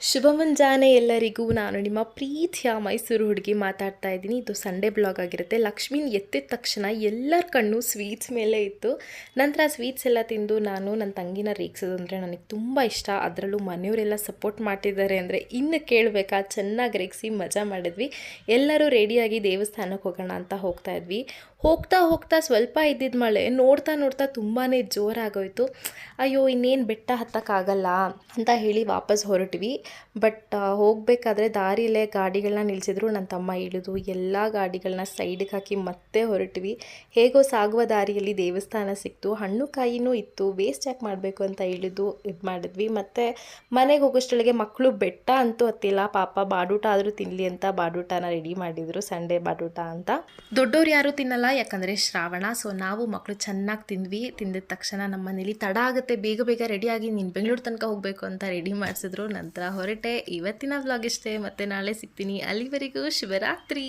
ಶುಭ ಮುಂಜಾನೆ ಎಲ್ಲರಿಗೂ. ನಾನು ನಿಮ್ಮ ಪ್ರೀತಿಯ ಮೈಸೂರು ಹುಡುಗಿ ಮಾತಾಡ್ತಾ ಇದ್ದೀನಿ. ಇದು ಸಂಡೇ ಬ್ಲಾಗ್ ಆಗಿರುತ್ತೆ. ಲಕ್ಷ್ಮೀನ ಎತ್ತಿದ ತಕ್ಷಣ ಎಲ್ಲರ ಕಣ್ಣು ಸ್ವೀಟ್ಸ್ ಮೇಲೆ ಇತ್ತು. ನಂತರ ಸ್ವೀಟ್ಸ್ ಎಲ್ಲ ತಿಂದು ನಾನು ನನ್ನ ತಂಗಿನ ರೇಗಿಸೋದು ಅಂದರೆ ನನಗೆ ತುಂಬ ಇಷ್ಟ. ಅದರಲ್ಲೂ ಮನೆಯವರೆಲ್ಲ ಸಪೋರ್ಟ್ ಮಾಡ್ತಿದ್ದಾರೆ ಅಂದರೆ ಇನ್ನು ಕೇಳಬೇಕಾ, ಚೆನ್ನಾಗಿ ರೇಗಿಸಿ ಮಜಾ ಮಾಡಿದ್ವಿ. ಎಲ್ಲರೂ ರೆಡಿಯಾಗಿ ದೇವಸ್ಥಾನಕ್ಕೆ ಹೋಗೋಣ ಅಂತ ಹೋಗ್ತಾ ಇದ್ವಿ. ಹೋಗ್ತಾ ಹೋಗ್ತಾ ಸ್ವಲ್ಪ ಇದ್ದಿದ್ದ ಮಳೆ ನೋಡ್ತಾ ನೋಡ್ತಾ ತುಂಬಾ ಜೋರಾಗೋಯ್ತು. ಅಯ್ಯೋ ಇನ್ನೇನು ಬೆಟ್ಟ ಹತ್ತಕ್ಕಾಗಲ್ಲ ಅಂತ ಹೇಳಿ ವಾಪಸ್ ಹೊರಟ್ವಿ. ಬಟ್ ಹೋಗಬೇಕಾದ್ರೆ ದಾರಿಲೇ ಗಾಡಿಗಳನ್ನ ನಿಲ್ಲಿಸಿದ್ರು. ನನ್ನ ತಮ್ಮ ಇಳಿದು ಎಲ್ಲ ಗಾಡಿಗಳನ್ನ ಸೈಡಿಗೆ ಹಾಕಿ ಮತ್ತೆ ಹೊರಟ್ವಿ. ಹೇಗೋ ಸಾಗುವ ದಾರಿಯಲ್ಲಿ ದೇವಸ್ಥಾನ ಸಿಕ್ತು, ಹಣ್ಣು ಕಾಯಿನೂ ಇತ್ತು. ವೇಸ್ಟ್ ಯಾಕೆ ಮಾಡಬೇಕು ಅಂತ ಇಳಿದು ಇದು ಮಾಡಿದ್ವಿ. ಮತ್ತು ಮನೆಗೆ ಹೋಗೋಷ್ಟೊಳಗೆ ಮಕ್ಕಳು ಬೆಟ್ಟ ಅಂತೂ ಹತ್ತಿಲ್ಲ. ಪಾಪ ಬಾಡೂಟ ಆದರೂ ತಿನ್ನಲಿ ಅಂತ ಬಾಡೂಟನ ರೆಡಿ ಮಾಡಿದರು, ಸಂಡೇ ಬಾಡೂಟ ಅಂತ. ದೊಡ್ಡವ್ರು ಯಾರೂ ತಿನ್ನಲ್ಲ, ಯಾಕಂದರೆ ಶ್ರಾವಣ. ಸೊ ನಾವು ಮಕ್ಕಳು ಚೆನ್ನಾಗಿ ತಿಂದ್ವಿ. ತಿಂದಿದ ತಕ್ಷಣ ನಮ್ಮ ಮನೇಲಿ ತಡ ಆಗುತ್ತೆ, ಬೇಗ ಬೇಗ ರೆಡಿಯಾಗಿ ನೀನು ಬೆಂಗಳೂರು ತನಕ ಹೋಗಬೇಕು ಅಂತ ರೆಡಿ ಮಾಡಿಸಿದ್ರು. ನಂತರ ಹೊರಟೆ. ಇವತ್ತಿನ ವ್ಲಾಗ್ ಇಷ್ಟೇ, ಮತ್ತೆ ನಾಳೆ ಸಿಗ್ತೀನಿ. ಅಲ್ಲಿವರೆಗೂ ಶುಭರಾತ್ರಿ.